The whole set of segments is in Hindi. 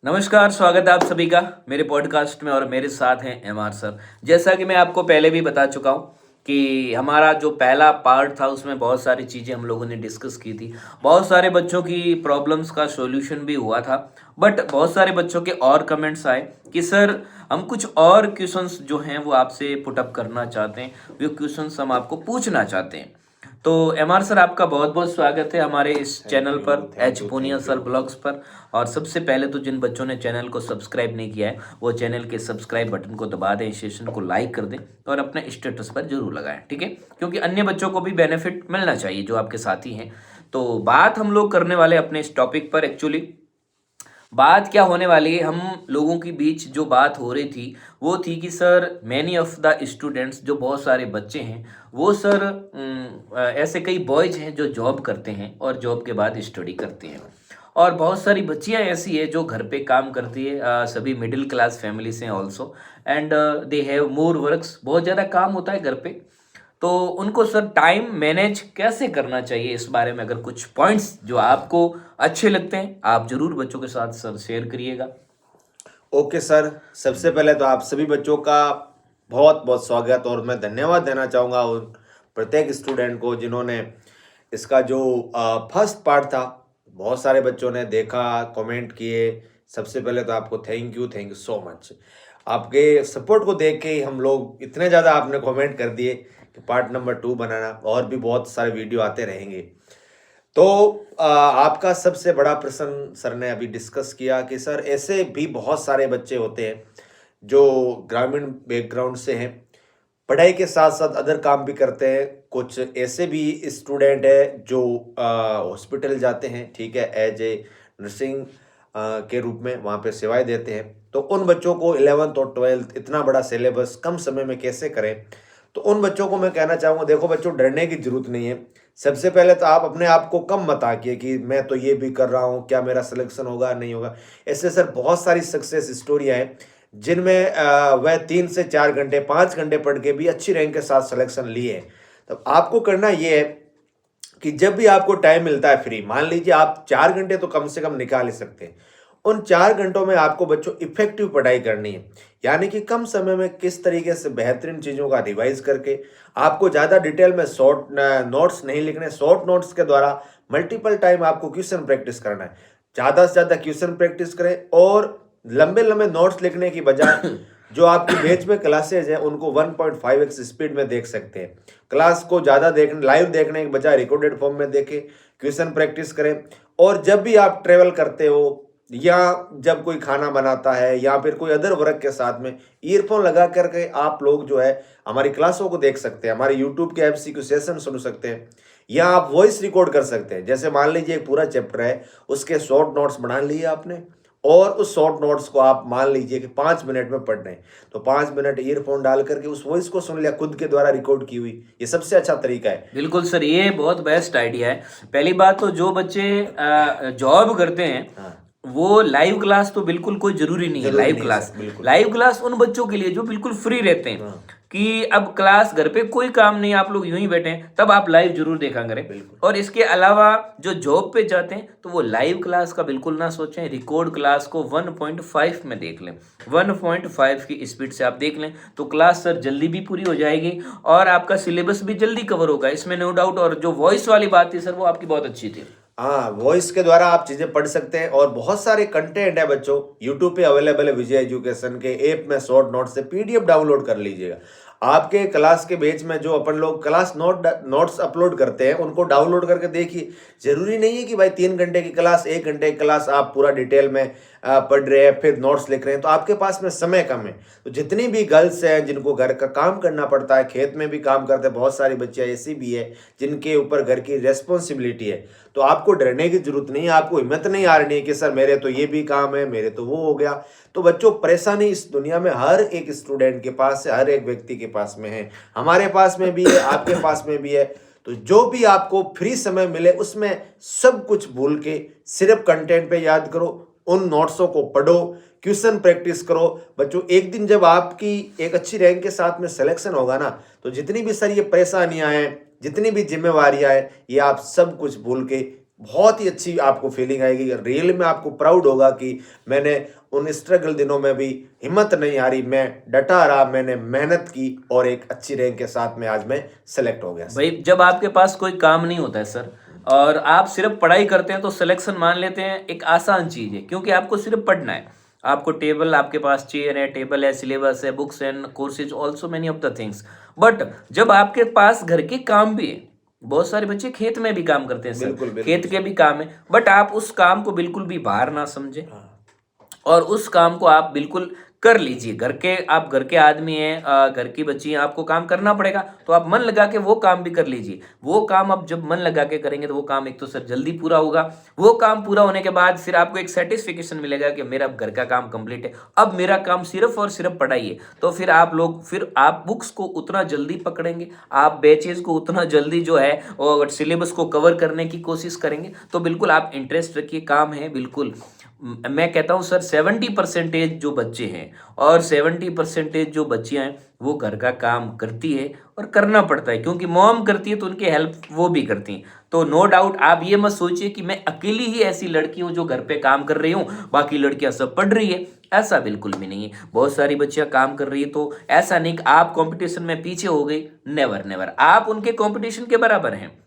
नमस्कार, स्वागत है आप सभी का मेरे पॉडकास्ट में और मेरे साथ हैं एमआर सर। जैसा कि मैं आपको पहले भी बता चुका हूँ कि हमारा जो पहला पार्ट था उसमें बहुत सारी चीज़ें हम लोगों ने डिस्कस की थी। बहुत सारे बच्चों की प्रॉब्लम्स का सॉल्यूशन भी हुआ था। बट बहुत सारे बच्चों के और कमेंट्स आए कि सर हम कुछ और क्वेश्चंस जो हैं वो आपसे पुट अप करना चाहते हैं, वो क्वेश्चंस हम आपको पूछना चाहते हैं। तो एमआर सर, आपका बहुत बहुत स्वागत है हमारे इस थैंक चैनल यू पर, thank H you Poonia thank sir you. Blogs पर। और सबसे पहले तो जिन बच्चों ने चैनल को सब्सक्राइब नहीं किया है वो चैनल के सब्सक्राइब बटन को दबा दें, सेशन को लाइक कर दें और अपने स्टेटस पर जरूर लगाएं, ठीक है? क्योंकि अन्य बच्चों को भी बेनिफिट मिलना चाहिए जो आपके साथी हैं। तो बात हम लोग करने वाले अपने इस टॉपिक पर, एक्चुअली बात क्या होने वाली है, हम लोगों के बीच जो बात हो रही थी वो थी कि sir many of the students, जो बहुत सारे बच्चे हैं वो सर ऐसे कई बॉयज हैं जो जॉब करते हैं और जॉब के बाद स्टडी करते हैं। और बहुत सारी बच्चियां ऐसी है जो घर पे काम करती है, सभी मिडिल क्लास फैमिली से also. And they have more works, बहुत ज़्यादा काम होता है घर पे। तो उनको सर टाइम मैनेज कैसे करना चाहिए, इस बारे में अगर कुछ पॉइंट्स जो आपको अच्छे लगते हैं आप जरूर बच्चों के साथ सर शेयर करिएगा। ओके सर, सबसे पहले तो आप सभी बच्चों का बहुत बहुत स्वागत और मैं धन्यवाद देना चाहूँगा उन प्रत्येक स्टूडेंट को जिन्होंने इसका जो फर्स्ट पार्ट था, बहुत सारे बच्चों ने देखा, कमेंट किए। सबसे पहले तो आपको थैंक यू सो मच। आपके सपोर्ट को देख के ही हम लोग इतने ज़्यादा आपने कमेंट कर दिए कि पार्ट नंबर 2 बनाना, और भी बहुत सारे वीडियो आते रहेंगे। तो आपका सबसे बड़ा प्रश्न सर ने अभी डिस्कस किया कि सर ऐसे भी बहुत सारे बच्चे होते हैं जो ग्रामीण बैकग्राउंड से हैं, पढ़ाई के साथ साथ अदर काम भी करते हैं। कुछ ऐसे भी स्टूडेंट है जो हॉस्पिटल जाते हैं, ठीक है, एज ए नर्सिंग के रूप में वहाँ पे सेवाएं देते हैं। तो उन बच्चों को 11th और 12th इतना बड़ा सिलेबस कम समय में कैसे करें, तो उन बच्चों को मैं कहना चाहूँगा, देखो बच्चों, डरने की जरूरत नहीं है। सबसे पहले तो आप अपने आप को कम मत आकिए कि मैं तो ये भी कर रहा हूँ, क्या मेरा सिलेक्शन होगा नहीं होगा। ऐसे सर बहुत सारी सक्सेस स्टोरियाँ हैं जिनमें वह 3 से 4 घंटे 5 घंटे पढ़ के भी अच्छी रैंक के साथ सिलेक्शन लिए हैं। तो आपको करना ये है कि जब भी आपको टाइम मिलता है फ्री, मान लीजिए आप 4 घंटे तो कम से कम निकाल ही सकते हैं, उन 4 घंटों में आपको बच्चों इफेक्टिव पढ़ाई करनी है। यानी कि कम समय में किस तरीके से बेहतरीन चीज़ों का रिवाइज करके, आपको ज़्यादा डिटेल में शॉर्ट नोट्स नहीं लिखने, शॉर्ट नोट्स के द्वारा मल्टीपल टाइम आपको क्वेश्चन प्रैक्टिस करना है। ज़्यादा से ज़्यादा क्वेश्चन प्रैक्टिस करें और लंबे लंबे नोट्स लिखने की बजाय जो आपकी बेच में क्लासेज है उनको 1.5x स्पीड में देख सकते हैं। क्लास को ज़्यादा देखने, लाइव देखने के बजाय रिकॉर्डेड फॉर्म में देखें, क्वेश्चन प्रैक्टिस करें। और जब भी आप ट्रेवल करते हो या जब कोई खाना बनाता है या फिर कोई अदर वर्क के साथ में, ईयरफोन लगा करके आप लोग जो है हमारी क्लासों को देख सकते हैं, हमारे यूट्यूब के MCQ सेशन सुन सकते हैं, या आप वॉइस रिकॉर्ड कर सकते हैं। जैसे मान लीजिए एक पूरा चैप्टर है, उसके शॉर्ट नोट्स बना लिए आपने और उस शॉर्ट नोट्स को आप मान लीजिए कि 5 मिनट में पढ़ रहे हैं, तो 5 मिनट ईयरफोन डाल करके उस वॉइस को सुन लिया, खुद के द्वारा रिकॉर्ड की हुई। ये सबसे अच्छा तरीका है। बिल्कुल सर, ये बहुत बेस्ट आइडिया है। पहली बात तो जो बच्चे जॉब करते हैं हाँ, वो लाइव क्लास तो बिल्कुल कोई जरूरी नहीं है। जरूरी लाइव नहीं है क्लास, सर, बिल्कुल। लाइव क्लास उन बच्चों के लिए जो बिल्कुल फ्री रहते हैं हाँ, कि अब क्लास घर पे कोई काम नहीं, आप लोग यूं ही बैठे हैं, तब आप लाइव जरूर देखा करें। बिल्कुल। और इसके अलावा जो जॉब पे जाते हैं तो वो लाइव क्लास का बिल्कुल ना सोचें, रिकॉर्ड क्लास को 1.5 में देख लें। 1.5 की स्पीड से आप देख लें तो क्लास सर जल्दी भी पूरी हो जाएगी और आपका सिलेबस भी जल्दी कवर होगा, इसमें नो डाउट। और जो वॉइस वाली बात थी सर, वो आपकी बहुत अच्छी थी। हाँ, वॉइस के द्वारा आप चीज़ें पढ़ सकते हैं और बहुत सारे कंटेंट है बच्चों, यूट्यूब पे अवेलेबल है। विजय एजुकेशन के ऐप में शॉर्ट नोट से PDF डाउनलोड कर लीजिएगा। आपके क्लास के बेच में जो अपन लोग क्लास नोट्स अपलोड करते हैं उनको डाउनलोड करके देखिए। जरूरी नहीं है कि भाई 3 घंटे की क्लास, 1 घंटे की क्लास आप पूरा डिटेल में पढ़ रहे हैं फिर नोट्स लिख रहे हैं, तो आपके पास में समय कम है। तो जितनी भी गर्ल्स हैं जिनको घर का काम करना पड़ता है, खेत में भी काम करते हैं, बहुत सारी बच्चियां ऐसी भी है जिनके ऊपर घर की रेस्पॉन्सिबिलिटी है, तो आपको डरने की जरूरत नहीं है। आपको हिम्मत नहीं आ रही है कि सर मेरे तो ये भी काम है, मेरे तो वो हो गया। तो बच्चों, परेशानी इस दुनिया में हर एक स्टूडेंट के पास है, हर एक व्यक्ति के पास में है, हमारे पास में भी है, आपके पास में भी है। तो जो भी आपको फ्री समय मिले उसमें सब कुछ भूल के सिर्फ कंटेंट पे याद करो, उन नोट्सों को पढ़ो, क्वेश्चन प्रैक्टिस करो। बच्चों, एक दिन जब आपकी एक अच्छी रैंक के साथ में सिलेक्शन होगा ना, तो जितनी भी सर ये परेशानियां हैं, जितनी भी जिम्मेवारियां हैं, ये आप सब कुछ भूल के बहुत ही अच्छी आपको फीलिंग आएगी, रियल में आपको प्राउड होगा कि मैंने उन स्ट्रगल दिनों में भी हिम्मत नहीं हारी, मैं डटा रहा, मैंने मेहनत की और एक अच्छी रैंक के साथ में आज मैं सेलेक्ट हो गया। भाई जब आपके पास कोई काम नहीं होता है सर और आप सिर्फ पढ़ाई करते हैं तो सिलेक्शन मान लेते हैं एक आसान चीज है, क्योंकि आपको सिर्फ पढ़ना है। आपको टेबल, आपके पास चेयर है, टेबल है, सिलेबस है, books and courses, also many of the things. But जब आपके पास घर के काम भी है, बहुत सारे बच्चे खेत में भी काम करते हैं सर, बिल्कुल बिल्कुल खेत के भी काम है, बट आप उस काम को बिल्कुल भी भार ना समझे हाँ। और उस काम को आप बिल्कुल कर लीजिए। आप घर के आदमी हैं, घर की बच्ची हैं, आपको काम करना पड़ेगा तो आप मन लगा के वो काम भी कर लीजिए। वो काम आप जब मन लगा के करेंगे तो वो काम एक तो सर जल्दी पूरा होगा। वो काम पूरा होने के बाद फिर आपको एक सेटिस्फिकेशन मिलेगा कि मेरा घर का काम कंप्लीट है, अब मेरा काम सिर्फ और सिर्फ पढ़ाई है। तो फिर आप बुक्स को उतना जल्दी पकड़ेंगे, आप बैचेज को उतना जल्दी जो है और सिलेबस को कवर करने की कोशिश करेंगे। तो बिल्कुल आप इंटरेस्ट रखिए, काम है बिल्कुल। मैं कहता हूँ सर 70% जो बच्चे हैं और 70% जो बच्चियां हैं वो घर का काम करती है और करना पड़ता है, क्योंकि मॉम करती है तो उनकी हेल्प वो भी करती हैं। तो नो डाउट आप ये मत सोचिए कि मैं अकेली ही ऐसी लड़की हूँ जो घर पे काम कर रही हूँ, बाकी लड़कियां सब पढ़ रही है। ऐसा बिल्कुल भी नहीं है, बहुत सारी बच्चियां काम कर रही है। तो ऐसा नहीं कि आप कंपटीशन में पीछे हो गई, नेवर नेवर, आप उनके कंपटीशन के बराबर हैं।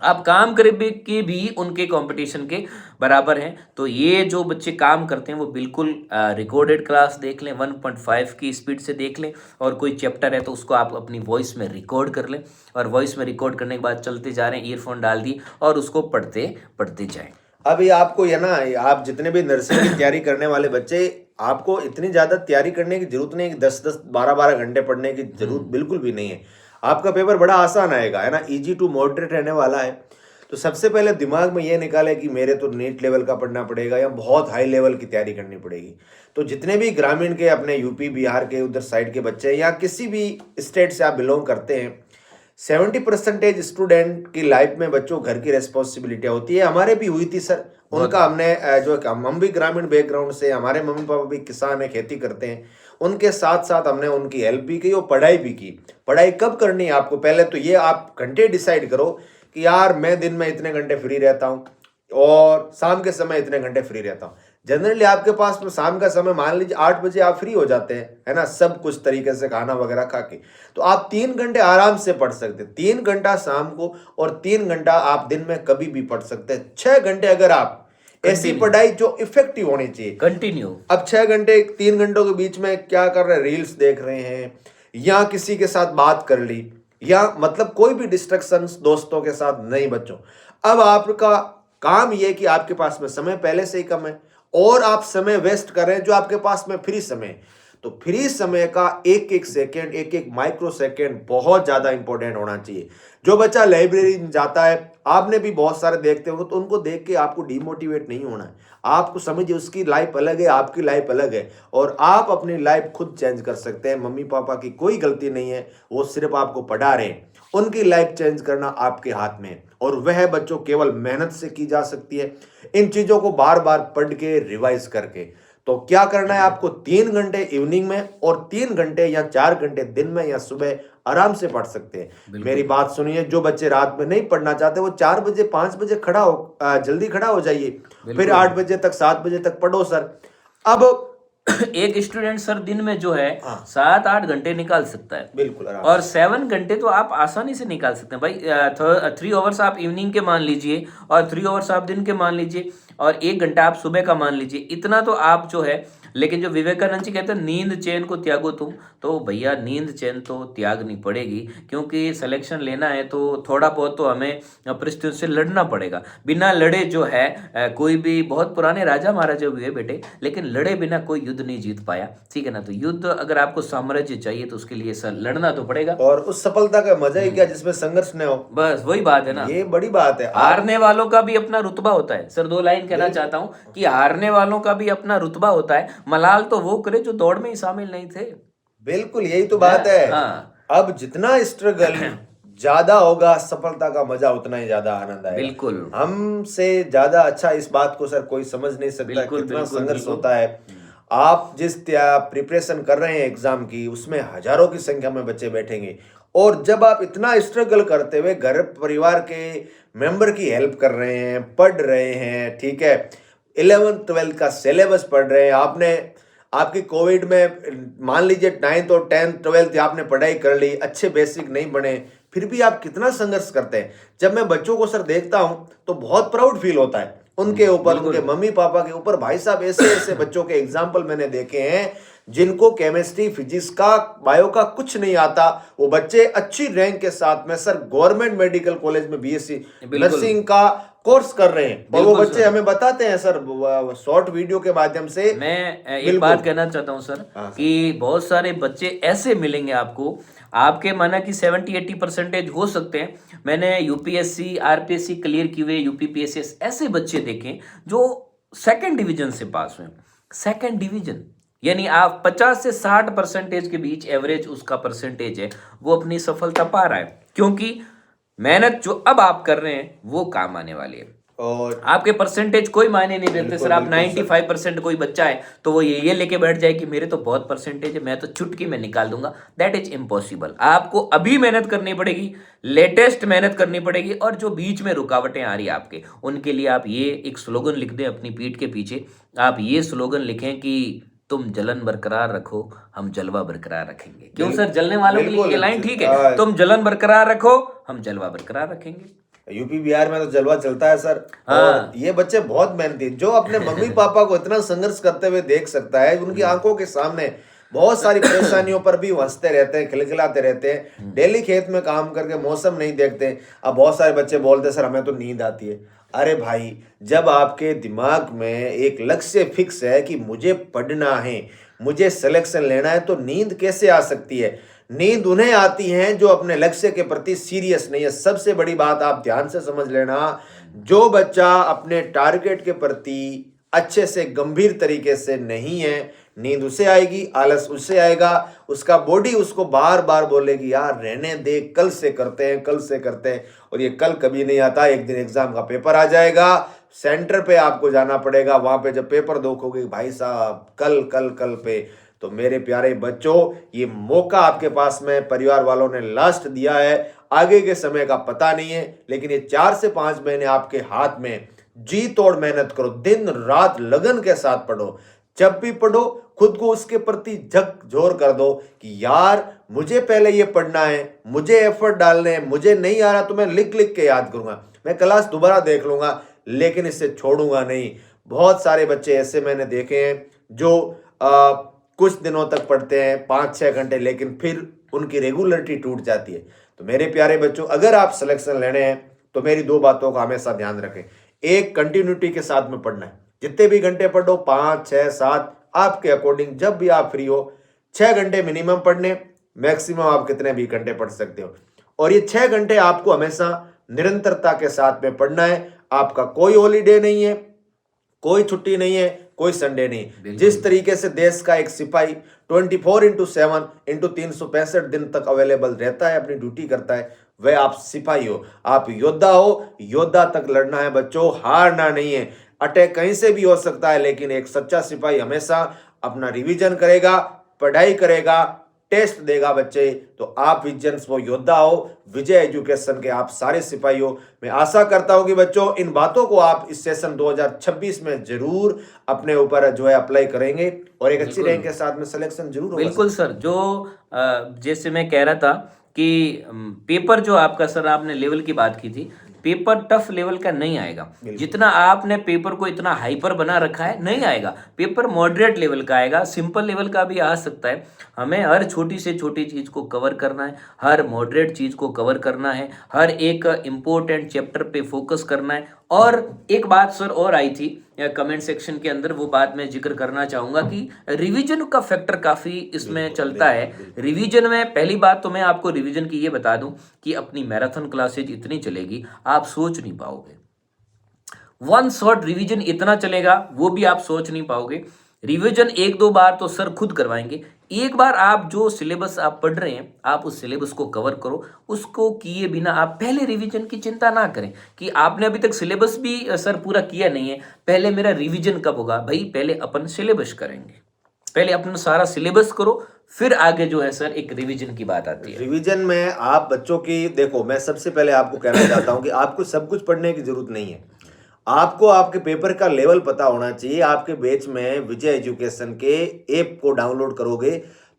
आप काम के भी उनके कंपटीशन के बराबर हैं। तो ये जो बच्चे काम करते हैं वो बिल्कुल रिकॉर्डेड क्लास देख लें, 1.5 की स्पीड से देख लें, और कोई चैप्टर है तो उसको आप अपनी वॉइस में रिकॉर्ड कर लें, और वॉइस में रिकॉर्ड करने के बाद चलते जा रहे हैं, ईयरफोन डाल दिए और उसको पढ़ते पढ़ते जाएं। अभी आपको ये ना, आप जितने भी नर्सिंग की तैयारी करने वाले बच्चे, आपको इतनी ज़्यादा तैयारी करने की जरूरत नहीं है कि 10-10 12-12 घंटे पढ़ने की जरूरत बिल्कुल भी नहीं है। आपका पेपर बड़ा आसान आएगा, है ना, इजी टू मॉडरेट रहने वाला है। तो सबसे पहले दिमाग में ये निकाले कि मेरे तो नीट लेवल का पढ़ना पड़ेगा या बहुत हाई लेवल की तैयारी करनी पड़ेगी। तो जितने भी ग्रामीण के, अपने यूपी बिहार के उधर साइड के बच्चे या किसी भी स्टेट से आप बिलोंग करते हैं, 70% स्टूडेंट की लाइफ में बच्चों घर की रेस्पॉन्सिबिलिटियाँ होती है। हमारे भी हुई थी सर, उनका हमने हम भी ग्रामीण बैकग्राउंड से, हमारे मम्मी पापा भी किसान है, खेती करते हैं, उनके साथ साथ हमने उनकी हेल्प भी की और पढ़ाई भी की। पढ़ाई कब करनी है आपको, पहले तो ये आप घंटे डिसाइड करो कि यार मैं दिन में इतने घंटे फ्री रहता हूँ और शाम के समय इतने घंटे फ्री रहता हूँ। जनरली आपके पास में शाम का समय मान लीजिए 8 बजे आप फ्री हो जाते हैं, है ना, सब कुछ तरीके से खाना वगैरह खा के, तो आप 3 घंटे आराम से पढ़ सकते हैं। 3 घंटा शाम को और 3 घंटा आप दिन में कभी भी पढ़ सकते हैं। 6 घंटे अगर आप ऐसी पढ़ाई जो इफेक्टिव होनी चाहिए कंटिन्यू। अब 6 घंटे 3 घंटों के बीच में क्या कर रहे हैं, रील्स देख रहे हैं या किसी के साथ बात कर ली, या मतलब कोई भी डिस्ट्रैक्शंस दोस्तों के साथ नहीं। बच्चों, अब आपका काम ये कि आपके पास में समय पहले से ही कम है और आप समय वेस्ट कर रहे हैं जो आपके पास में फ्री समय है। तो फ्री समय का एक एक सेकेंड, एक एक माइक्रो सेकेंड बहुत ज्यादा इंपॉर्टेंट होना चाहिए। जो बच्चा लाइब्रेरी में जाता है, आपने भी बहुत सारे देखते हो, तो उनको देख के आपको डिमोटिवेट नहीं होना है। आपको समझिए उसकी लाइफ अलग है, आपकी लाइफ अलग है, और आप अपनी लाइफ खुद चेंज कर सकते हैं। मम्मी पापा की कोई गलती नहीं है, वो सिर्फ आपको पढ़ा रहे हैं। उनकी लाइफ चेंज करना आपके हाथ में है, और वह बच्चों केवल मेहनत से की जा सकती है, इन चीजों को बार बार पढ़ के रिवाइज करके। तो क्या करना है आपको, 3 घंटे इवनिंग में और 3 घंटे या 4 घंटे दिन में या सुबह आराम से पढ़ सकते हैं। मेरी बात सुनिए, जो बच्चे रात में नहीं पढ़ना चाहते वो 4 बजे 5 बजे जल्दी खड़ा हो जाइए, फिर 8 बजे तक 7 बजे तक पढ़ो सर। अब एक स्टूडेंट सर दिन में जो है 7-8 घंटे निकाल सकता है, बिल्कुल, और 7 घंटे तो आप आसानी से निकाल सकते हैं भाई। 3 आवर्स आप इवनिंग के मान लीजिए और 3 आवर्स आप दिन के मान लीजिए और 1 घंटा आप सुबह का मान लीजिए, इतना तो आप जो है। लेकिन जो विवेकानंद जी कहते हैं नींद चैन को त्यागो तुम, तो भैया नींद चैन तो त्यागनी पड़ेगी, क्योंकि सिलेक्शन लेना है तो थोड़ा बहुत तो हमें परिस्थितियों से लड़ना पड़ेगा। बिना लड़े जो है कोई भी, बहुत पुराने राजा महाराजा हुए बेटे, लेकिन लड़े बिना कोई युद्ध नहीं जीत पाया, ठीक है ना। तो युद्ध अगर आपको साम्राज्य चाहिए तो उसके लिए सर लड़ना तो पड़ेगा, और उस सफलता का मजा ही क्या जिसमें संघर्ष न हो। बस वही बात है ना, ये बड़ी बात है। हारने वालों का भी अपना रुतबा होता है सर। 2 लाइन कहना चाहता हूं कि हारने वालों का भी अपना रुतबा होता है। मलाल तो वो करे जो दौड़ में ही शामिल नहीं थे। बिल्कुल यही तो बात है। हाँ। अब जितना स्ट्रगल ज्यादा होगा, सफलता का मजा उतना ही ज्यादा आनंद आएगा। बिल्कुल, हमसे ज्यादा अच्छा इस बात को सर कोई समझ नहीं सकता, बिल्कुल, कितना बिल्कुल, संघर्ष बिल्कुल। होता है। आप जिस प्रिपरेशन कर रहे हैं एग्जाम की, उसमें हजारों की संख्या में बच्चे बैठेंगे और जब आप इतना स्ट्रगल करते हुए घर परिवार के मेंबर की हेल्प कर रहे हैं, पढ़ रहे हैं, ठीक है, 11th-12th का सिलेबस पढ़ रहे हैं, आपने आपकी कोविड में मान लीजिए 9th और 10th 12th आपने पढ़ाई कर ली, अच्छे बेसिक नहीं बने, फिर भी आप कितना संघर्ष करते हैं। जब मैं बच्चों को सर देखता हूं तो बहुत प्राउड फील होता है उनके ऊपर, उनके मम्मी पापा के ऊपर। भाई साहब ऐसे ऐसे बच्चों के एग्जाम्पल मैंने देखे हैं जिनको केमिस्ट्री, फिजिक्स का, बायो का कुछ नहीं आता, वो बच्चे अच्छी रैंक के साथ में सर गवर्नमेंट मेडिकल कॉलेज में बीएससी नर्सिंग का कोर्स कर रहे हैं, और वो बच्चे हमें बताते हैं सर शॉर्ट वीडियो के माध्यम से। मैं एक बात कहना चाहता हूं सर कि बहुत सारे बच्चे ऐसे मिलेंगे आपको, आपके माना कि 70-80% हो सकते हैं। मैंने यूपीएससी, आरपीएससी क्लियर किए हुए, यूपीपीएससी ऐसे बच्चे देखे जो 2nd डिवीजन से पास हुए। 2nd डिवीजन यानी आप 50 से 60% के बीच एवरेज उसका परसेंटेज है, वो अपनी सफलता पा रहा है, क्योंकि मेहनत जो अब आप कर रहे हैं वो काम आने वाली है। और आपके परसेंटेज कोई मायने नहीं देते सर। आप 95% कोई बच्चा है तो वो ये लेके बैठ जाए कि मेरे तो बहुत परसेंटेज है, मैं तो चुटकी में निकाल दूंगा, दैट इज इम्पॉसिबल। आपको अभी मेहनत करनी पड़ेगी, लेटेस्ट मेहनत करनी पड़ेगी, और जो बीच में रुकावटें आ रही है आपके, उनके लिए आप ये एक स्लोगन लिख दें अपनी पीठ के पीछे। आप ये स्लोगन लिखें कि तुम जलन बरकरार रखो, हम जलवा बरकरार रखेंगे। क्यों सर, जलने वालों के लिए ये लाइन ठीक है, तुम जलन बरकरार रखो, हम जलवा बरकरार रखेंगे। यूपी बिहार में तो जलवा चलता है सर। और ये बच्चे बहुत मेहनती, जो अपने मम्मी पापा को इतना संघर्ष करते हुए देख सकता है, उनकी आंखों के सामने बहुत सारी परेशानियों पर भी हंसते रहते हैं, खिलखिलाते रहते हैं, डेली खेत में काम करके मौसम नहीं देखते। अब बहुत सारे बच्चे बोलते हैं सर हमें तो नींद आती है। अरे भाई, जब आपके दिमाग में एक लक्ष्य फिक्स है कि मुझे पढ़ना है, मुझे सिलेक्शन लेना है, तो नींद कैसे आ सकती है? नींद उन्हें आती है जो अपने लक्ष्य के प्रति सीरियस नहीं है। सबसे बड़ी बात आप ध्यान से समझ लेना, जो बच्चा अपने टारगेट के प्रति अच्छे से गंभीर तरीके से नहीं है, नींद उसे आएगी, आलस उससे आएगा, उसका बॉडी उसको बार बार बोलेगी यार रहने दे, कल से करते हैं, कल से करते हैं, और ये कल कभी नहीं आता। एक दिन एग्जाम का पेपर आ जाएगा, सेंटर पे आपको जाना पड़ेगा, वहां पे जब पेपर देखोगे भाई साहब कल कल कल पे। तो मेरे प्यारे बच्चों, ये मौका आपके पास में परिवार वालों ने लास्ट दिया है, आगे के समय का पता नहीं है, लेकिन ये 4 से 5 महीने आपके हाथ में, जी तोड़ मेहनत करो, दिन रात लगन के साथ पढ़ो। जब भी पढ़ो खुद को उसके प्रति झकझोर कर दो कि यार मुझे पहले ये पढ़ना है, मुझे एफर्ट डालने हैं, मुझे नहीं आ रहा तो मैं लिख लिख के याद करूंगा, मैं क्लास दोबारा देख लूंगा, लेकिन इससे छोड़ूंगा नहीं। बहुत सारे बच्चे ऐसे मैंने देखे हैं जो कुछ दिनों तक पढ़ते हैं 5-6 घंटे, लेकिन फिर उनकी रेगुलरिटी टूट जाती है। तो मेरे प्यारे बच्चों, अगर आप सिलेक्शन लेने हैं तो मेरी 2 बातों का हमेशा ध्यान रखें। एक, कंटिन्यूटी के साथ में पढ़ना है, जितने भी घंटे पढ़ो, 5, 6, 7 आपके अकॉर्डिंग, जब भी आप फ्री हो, 6 घंटे मिनिमम पढ़ने, मैक्सिमम आप कितने भी घंटे पढ़ सकते हो। और ये 6 घंटे आपको हमेशा निरंतरता के साथ में पढ़ना है। आपका कोई हॉलीडे नहीं है, कोई छुट्टी नहीं है, कोई संडे नहीं। जिस तरीके से देश का एक सिपाही 24/7 365 दिन तक अवेलेबल रहता है, अपनी ड्यूटी करता है, वह आप सिपाही हो, आप योद्धा हो। योद्धा तक लड़ना है बच्चों, हारना नहीं है। अटैक कहीं से भी हो सकता है, लेकिन एक सच्चा सिपाही हमेशा अपना रिवीजन करेगा, पढ़ाई करेगा, टेस्ट देगा बच्चे। तो आप विजन वो योद्धा हो, विजय एजुकेशन के आप सारे सिपाही हो। मैं आशा करता हूं कि बच्चों इन बातों को आप इस सेशन 2026 में जरूर अपने ऊपर जो है अप्लाई करेंगे, और एक अच्छी रैंक के साथ में सिलेक्शन जरूर होगा। बिल्कुल सर, जो जैसे मैं कह रहा था कि पेपर जो आपका, सर आपने लेवल की बात की थी, पेपर टफ लेवल का नहीं आएगा। जितना आपने पेपर को इतना हाइपर बना रखा है नहीं आएगा। पेपर मॉडरेट लेवल का आएगा, सिंपल लेवल का भी आ सकता है। हमें हर छोटी से छोटी चीज़ को कवर करना है, हर मॉडरेट चीज़ को कवर करना है, हर एक इम्पोर्टेंट चैप्टर पे फोकस करना है। और एक बात सर और आई थी कमेंट सेक्शन के अंदर, वो बात मैं जिक्र करना चाहूँगा कि रिवीजन का फैक्टर काफ़ी इसमें चलता है। रिवीजन में पहली बात तो मैं आपको रिवीजन की ये बता दूं कि अपनी मैराथन क्लासेज इतनी चलेगी आप सोच नहीं पाओगे। 1 शॉट रिवीजन इतना चलेगा वो भी आप सोच नहीं पाओगे। रिवीजन 1-2 बार तो सर खुद करवाएंगे। एक बार आप जो सिलेबस आप पढ़ रहे हैं, आप उस सिलेबस को कवर करो। उसको किए बिना आप पहले रिवीजन की चिंता ना करें कि आपने अभी तक सिलेबस भी सर पूरा किया नहीं है, पहले मेरा रिवीजन कब होगा। भाई पहले अपन सिलेबस करेंगे, पहले अपना सारा सिलेबस करो, फिर आगे जो है सर एक रिवीजन की बात आती है। रिवीजन में आप बच्चों की देखो, मैं सबसे पहले आपको कहना चाहता हूं कि आपको सब कुछ पढ़ने की जरूरत नहीं है। आपको आपके पेपर का लेवल पता होना चाहिए। आपके बैच में विजय एजुकेशन के ऐप को डाउनलोड करोगे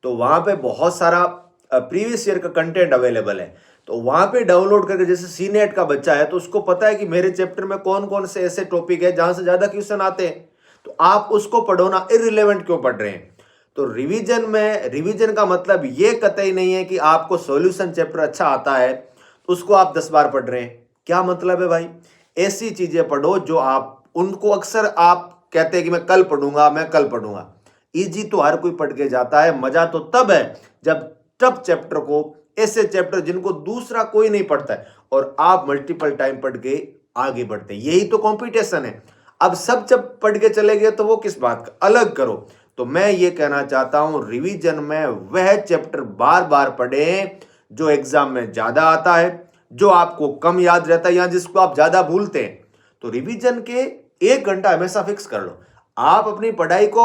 तो वहां पे बहुत सारा प्रीवियस ईयर का कंटेंट अवेलेबल है। तो वहां पे डाउनलोड करके, जैसे सी नेट का बच्चा है तो उसको पता है कि मेरे चैप्टर में कौन कौन से ऐसे टॉपिक है जहां से ज्यादा क्वेश्चन आते हैं, तो आप उसको पढ़ो ना, इररिलेवेंट क्यों पढ़ रहे हैं। तो रिवीजन में, रिवीजन का मतलब ये कतई नहीं है कि आपको सॉल्यूशन चैप्टर अच्छा आता है तो उसको आप 10 बार पढ़ रहे हैं। क्या मतलब है भाई? ऐसी चीजें पढ़ो जो आप उनको अक्सर आप कहते हैं कि मैं कल पढ़ूंगा, मैं कल पढ़ूंगा। इजी तो हर कोई पढ़ के जाता है, मजा तो तब है जब टफ चैप्टर को, ऐसे चैप्टर जिनको दूसरा कोई नहीं पढ़ता है और आप मल्टीपल टाइम पढ़ के आगे बढ़ते हैं। यही तो कंपटीशन है। अब सब जब पढ़ के चले गए तो वो किस बात का, अलग करो। तो मैं ये कहना चाहता हूं रिवीजन में वह चैप्टर बार बार पढ़ें जो एग्जाम में ज्यादा आता है, जो आपको कम याद रहता है या जिसको आप ज्यादा भूलते हैं। तो रिवीजन के 1 घंटा हमेशा फिक्स कर लो। आप अपनी पढ़ाई को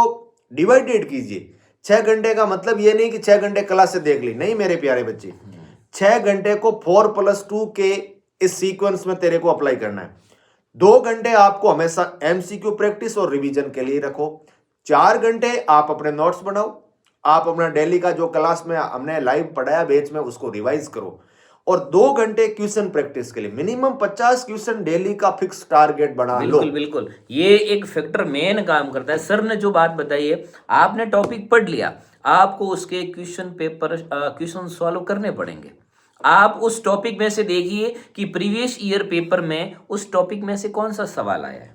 डिवाइडेड कीजिए। 6 घंटे का मतलब ये नहीं कि 6 घंटे क्लास से देख ली, नहीं मेरे प्यारे बच्चे। 6 घंटे को 4+2 के इस सीक्वेंस में तेरे को अप्लाई करना है। 2 घंटे आपको हमेशा एमसीक्यू प्रैक्टिस और रिवीजन के लिए रखो। 4 घंटे आप अपने नोट्स बनाओ। आप अपना डेली का जो क्लास में हमने लाइव पढ़ाया बैच में उसको रिवाइज करो। और 2 घंटे क्वेश्चन प्रैक्टिस के लिए मिनिमम 50 क्वेश्चन डेली का फिक्स टारगेट बना लो। बिल्कुल बिल्कुल, ये एक फैक्टर मेन काम करता है। सर ने जो बात बताई है, आपने टॉपिक पढ़ लिया, आपको उसके क्वेश्चन पेपर क्वेश्चन सॉल्व करने पड़ेंगे। आप उस टॉपिक में से देखिए कि प्रीवियस ईयर पेपर में उस टॉपिक में से कौन सा सवाल आया है,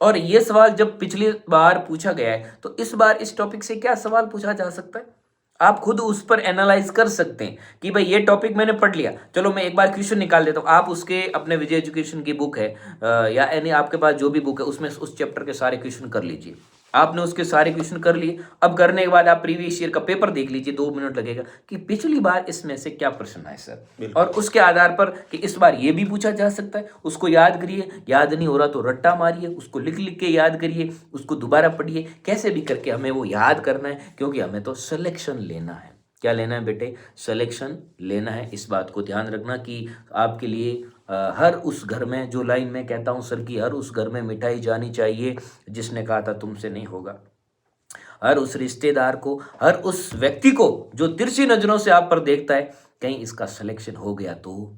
और ये सवाल जब पिछली बार पूछा गया है तो इस बार इस टॉपिक से क्या सवाल पूछा जा सकता है। आप खुद उस पर एनालाइज कर सकते हैं कि भाई ये टॉपिक मैंने पढ़ लिया, चलो मैं एक बार क्वेश्चन निकाल देता हूँ। आप उसके अपने विजय एजुकेशन की बुक है या यानी आपके पास जो भी बुक है उसमें उस चैप्टर के सारे क्वेश्चन कर लीजिए। आपने उसके सारे क्वेश्चन कर लिए, अब करने के बाद आप प्रीवियस ईयर का पेपर देख लीजिए, 2 मिनट लगेगा कि पिछली बार इसमें से क्या प्रश्न आए सर, और उसके आधार पर कि इस बार ये भी पूछा जा सकता है, उसको याद करिए। याद नहीं हो रहा तो रट्टा मारिए, उसको लिख लिख के याद करिए, उसको दोबारा पढ़िए, कैसे भी करके हमें वो याद करना है, क्योंकि हमें तो सिलेक्शन लेना है। क्या लेना है बेटे? सिलेक्शन लेना है। इस बात को ध्यान रखना कि आपके लिए हर उस घर में, जो लाइन में कहता हूँ सर की, हर उस घर में मिठाई जानी चाहिए जिसने कहा था तुमसे नहीं होगा। हर उस रिश्तेदार को, हर उस व्यक्ति को जो तिरछी नजरों से आप पर देखता है, कहीं इसका सिलेक्शन हो गया तो।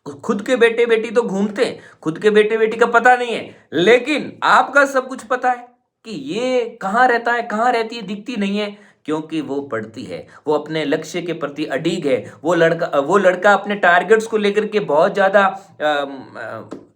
खुद के बेटे बेटी तो घूमते हैं, खुद के बेटे बेटी का पता नहीं है, लेकिन आपका सब कुछ पता है कि ये कहाँ रहता है, कहाँ रहती है, दिखती नहीं है, क्योंकि वो पढ़ती है, वो अपने लक्ष्य के प्रति अडिग है। वो लड़का अपने टारगेट्स को लेकर के बहुत ज़्यादा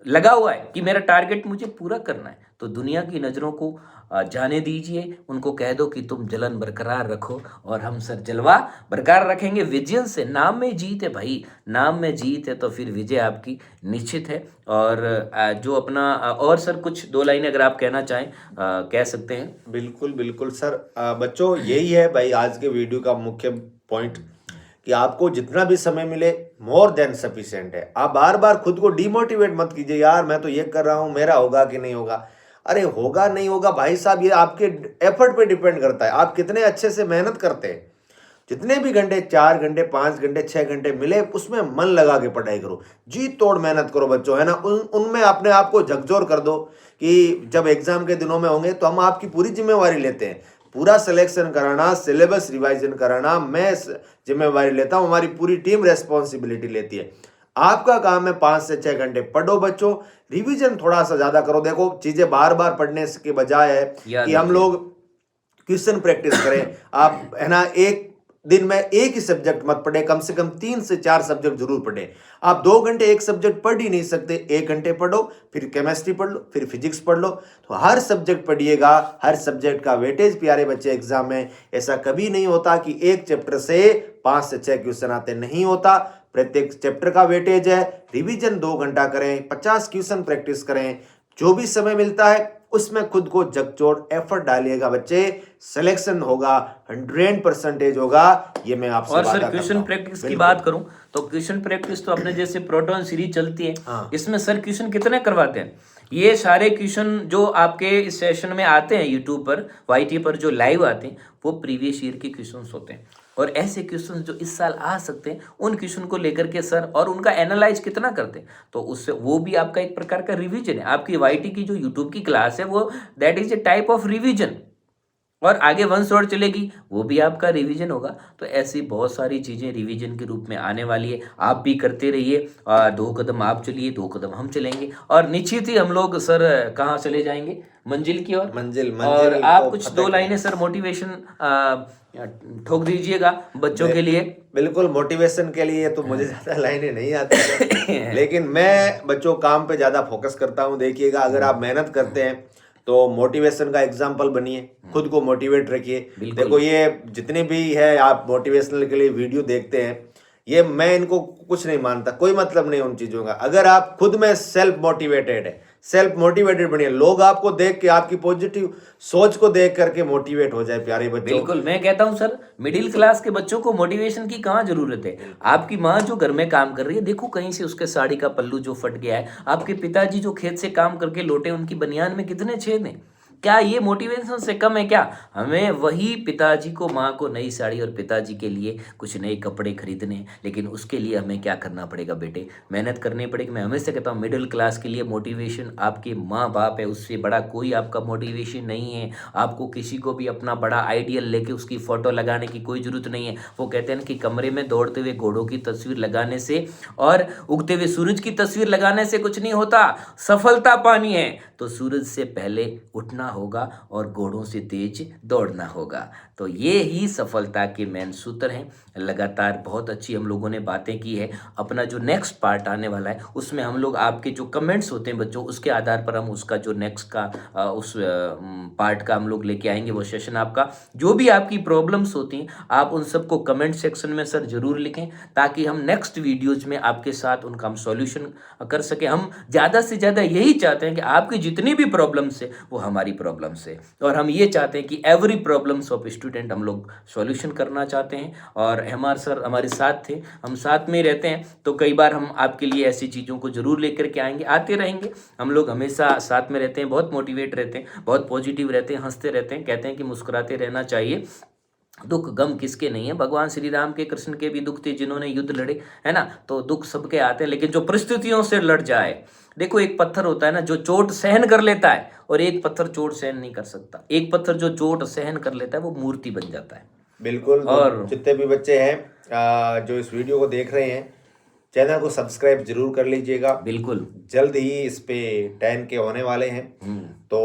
लगा हुआ है कि मेरा टारगेट मुझे पूरा करना है। तो दुनिया की नज़रों को जाने दीजिए, उनको कह दो कि तुम जलन बरकरार रखो और हम सर जलवा बरकरार रखेंगे विजय से। नाम में जीत है भाई, नाम में जीत है तो फिर विजय आपकी निश्चित है। और जो अपना और सर कुछ 2 लाइनें अगर आप कहना चाहें कह सकते हैं। बिल्कुल बिल्कुल सर। बच्चों यही है भाई आज के वीडियो का मुख्य पॉइंट, कि आपको जितना भी समय मिले मोर देन सफिशिएंट है। आप बार बार खुद को डिमोटिवेट मत कीजिए, यार मैं तो ये कर रहा हूँ, मेरा होगा कि नहीं होगा। अरे होगा नहीं होगा भाई साहब, ये आपके एफर्ट पे डिपेंड करता है, आप कितने अच्छे से मेहनत करते हैं। जितने भी घंटे, 4 घंटे, 5 घंटे, 6 घंटे मिले, उसमें मन लगा के पढ़ाई करो, जी तोड़ मेहनत करो बच्चों, है ना। उनमें अपने आप को झकझोर कर दो कि जब एग्जाम के दिनों में होंगे तो हम आपकी पूरी जिम्मेवारी लेते हैं। पूरा सिलेक्शन कराना, सिलेबस रिवाइजन कराना मैं जिम्मेवारी लेता हूं, हमारी पूरी टीम रेस्पॉन्सिबिलिटी लेती है। आपका काम है 5 से 6 घंटे पढ़ो बच्चों, रिवीजन थोड़ा सा ज्यादा करो। देखो चीजें बार बार पढ़ने के बजाय है कि हम लोग क्वेश्चन प्रैक्टिस करें। आप है ना, एक दिन में एक ही सब्जेक्ट मत पढ़े, कम से कम 3 से 4 सब्जेक्ट जरूर पढ़े। आप 2 घंटे एक सब्जेक्ट पढ़ ही नहीं सकते, 1 घंटे पढ़ो, फिर केमिस्ट्री पढ़ लो, फिर फिजिक्स पढ़ लो। तो हर सब्जेक्ट पढ़िएगा, हर सब्जेक्ट का वेटेज प्यारे बच्चे एग्जाम में ऐसा कभी नहीं होता कि एक चैप्टर से 5 से 6 क्वेश्चन आते, नहीं होता। प्रत्येक चैप्टर का वेटेज है। रिवीजन 2 घंटा करें, 50 क्वेश्चन प्रैक्टिस करें, जो भी समय मिलता है उसमें खुद को झकझोर एफर्ट डालिएगा बच्चे, सिलेक्शन होगा, 100% होगा, ये मैं आपसे और वादा सर करता क्वेश्चन हूं। प्रैक्टिस की बात करूं तो क्वेश्चन प्रैक्टिस तो अपने जैसे प्रोटोन सीरीज चलती है, हाँ। इसमें सर क्वेश्चन कितने करवाते हैं? ये सारे क्वेश्चन जो आपके इस सेशन में आते हैं यूट्यूब पर, YT पर जो लाइव आते हैं, वो प्रीवियस ईयर के क्वेश्चंस होते हैं। और ऐसे क्वेश्चन जो इस साल आ सकते हैं उन क्वेश्चन को लेकर के सर और उनका एनालाइज कितना करते हैं, तो उससे वो भी आपका एक प्रकार का रिवीजन है। आपकी वाईटी की जो यूट्यूब की क्लास है वो that is a type of revision, और आगे वन शॉट चलेगी वो भी आपका रिवीजन होगा। तो ऐसी बहुत सारी चीज़ें रिवीजन के रूप में आने वाली है, आप भी करते रहिए। 2 कदम आप चलिए, 2 कदम हम चलेंगे, और निश्चित ही हम लोग सर कहाँ चले जाएंगे, मंजिल की ओर। मंजिल और मंजिल आप को कुछ फतेह 2 करें। लाइनें सर मोटिवेशन ठोक दीजिएगा बच्चों के लिए। बिल्कुल, मोटिवेशन के लिए तो मुझे ज़्यादा लाइनें नहीं आती हैं, लेकिन मैं बच्चों काम पे ज़्यादा फोकस करता हूँ। देखिएगा, अगर आप मेहनत करते हैं तो मोटिवेशन का एग्जाम्पल बनिए, खुद को मोटिवेट रखिए। बिल्कुल। देखो, ये जितने भी है आप मोटिवेशनल के लिए वीडियो देखते हैं, ये मैं इनको कुछ नहीं मानता, कोई मतलब नहीं उन चीज़ों का। अगर आप खुद में सेल्फ मोटिवेटेड है, सेल्फ मोटिवेटेड बनिए, लोग आपको देख के, आपकी पॉजिटिव सोच को देख करके मोटिवेट हो जाए प्यारे बच्चों। बिल्कुल, मैं कहता हूं सर, मिडिल क्लास के बच्चों को मोटिवेशन की कहाँ जरूरत है। आपकी माँ जो घर में काम कर रही है, देखो कहीं से उसके साड़ी का पल्लू जो फट गया है, आपके पिताजी जो खेत से काम करके लौटे, उनकी बनियान में कितने छेद हैं। क्या ये मोटिवेशन से कम है क्या? हमें वही पिताजी को, माँ को नई साड़ी और पिताजी के लिए कुछ नए कपड़े खरीदने, लेकिन उसके लिए हमें क्या करना पड़ेगा बेटे, मेहनत करनी पड़ेगी। मैं हमेशा कहता हूँ मिडिल क्लास के लिए मोटिवेशन आपके माँ बाप है, उससे बड़ा कोई आपका मोटिवेशन नहीं है। आपको किसी को भी अपना बड़ा आइडियल लेके उसकी फ़ोटो लगाने की कोई ज़रूरत नहीं है। वो कहते हैं कि कमरे में दौड़ते हुए घोड़ों की तस्वीर लगाने से और उगते हुए सूरज की तस्वीर लगाने से कुछ नहीं होता। सफलता पानी है तो सूरज से पहले उठना होगा और घोड़ों से तेज दौड़ना होगा। तो ये ही सफलता के मेन सूत्र हैं। लगातार बहुत अच्छी हम लोगों ने बातें की है। अपना जो नेक्स्ट पार्ट आने वाला है उसमें हम लोग आपके जो कमेंट्स होते हैं बच्चों, उसके आधार पर हम उसका जो नेक्स्ट का उस पार्ट का हम लोग लेके आएंगे वो सेशन आपका। जो भी आपकी प्रॉब्लम्स होती हैं आप उन सबको कमेंट सेक्शन में सर ज़रूर लिखें, ताकि हम नेक्स्ट वीडियोज़ में आपके साथ उनका हम सॉल्यूशन कर सकें। हम ज़्यादा से ज़्यादा यही चाहते हैं कि आपकी जितनी भी प्रॉब्लम्स है वो हमारी प्रॉब्लम्स है, और हम ये चाहते हैं कि एवरी प्रॉब्लम्स ऑफ स्टूडेंट हम लोग सॉल्यूशन करना चाहते हैं। और हमारे सर हमारे साथ थे, हम साथ में रहते हैं, तो कई बार हम आपके लिए ऐसी चीज़ों को ज़रूर लेकर के आएंगे, आते रहेंगे। हम लोग हमेशा साथ में रहते हैं, बहुत मोटिवेट रहते हैं, बहुत पॉजिटिव रहते हैं, हंसते रहते हैं। कहते हैं कि मुस्कुराते रहना चाहिए, दुख गम किसके नहीं है। भगवान श्री राम के, कृष्ण के भी दुख थे जिन्होंने युद्ध लड़े, है ना। तो दुख सबके आते हैं, लेकिन जो परिस्थितियों से लड़ जाए। देखो, एक पत्थर होता है ना जो चोट सहन कर लेता है, और एक पत्थर चोट सहन नहीं कर सकता। एक पत्थर जो चोट सहन कर लेता है वो मूर्ति बन जाता है। बिल्कुल। और जितने भी बच्चे हैं जो इस वीडियो को देख रहे हैं, चैनल को सब्सक्राइब जरूर कर लीजिएगा। बिल्कुल, जल्द ही इस पे 10 के होने वाले हैं, तो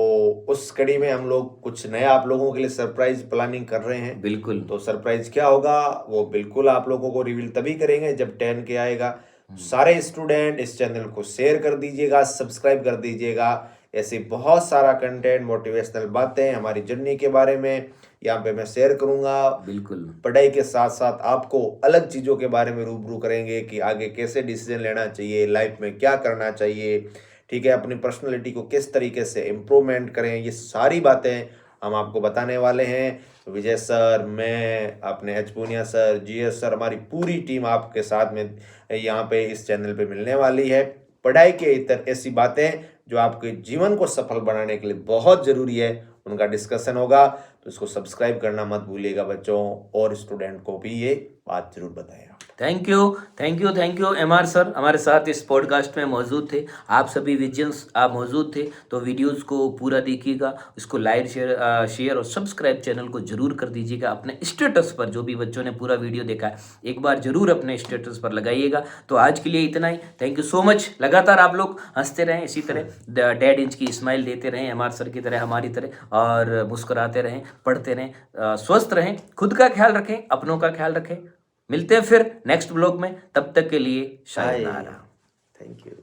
उस कड़ी में हम लोग कुछ नया आप लोगों के लिए सरप्राइज प्लानिंग कर रहे हैं। बिल्कुल। तो सरप्राइज क्या होगा वो बिल्कुल आप लोगों को रिवील तभी करेंगे जब 10 के आएगा। सारे स्टूडेंट इस चैनल को शेयर कर दीजिएगा, सब्सक्राइब कर दीजिएगा। ऐसे बहुत सारा कंटेंट, मोटिवेशनल बातें हमारी जर्नी के बारे में यहाँ पे मैं शेयर करूँगा। बिल्कुल, पढ़ाई के साथ साथ आपको अलग चीज़ों के बारे में रूबरू करेंगे कि आगे कैसे डिसीजन लेना चाहिए, लाइफ में क्या करना चाहिए, ठीक है, अपनी पर्सनैलिटी को किस तरीके से इम्प्रूवमेंट करें, ये सारी बातें हम आपको बताने वाले हैं। विजय सर, मैं, अपने H Poonia sir, GS sir, हमारी पूरी टीम आपके साथ में यहाँ पे इस चैनल पे मिलने वाली है। पढ़ाई के इतर ऐसी बातें जो आपके जीवन को सफल बनाने के लिए बहुत ज़रूरी है, उनका डिस्कशन होगा। तो इसको सब्सक्राइब करना मत भूलिएगा बच्चों, और स्टूडेंट को भी ये बात जरूर बताएगा। Thank you, thank you, thank you. MR sir हमारे साथ इस पॉडकास्ट में मौजूद थे। आप सभी विजन्स आप मौजूद थे, तो वीडियोस को पूरा देखिएगा, इसको लाइक शेयर और सब्सक्राइब चैनल को जरूर कर दीजिएगा। अपने स्टेटस पर, जो भी बच्चों ने पूरा वीडियो देखा है, एक बार जरूर अपने स्टेटस पर लगाइएगा। तो आज के लिए इतना ही। Thank you so much. लगातार आप लोग हंसते रहें, इसी तरह 1.5 इंच की स्माइल देते रहें, एमआर सर की तरह, हमारी तरह, और मुस्कुराते रहें, पढ़ते रहें, स्वस्थ रहें, खुद का ख्याल रखें, अपनों का ख्याल रखें। मिलते हैं फिर नेक्स्ट ब्लॉग में, तब तक के लिए शायद। Thank you.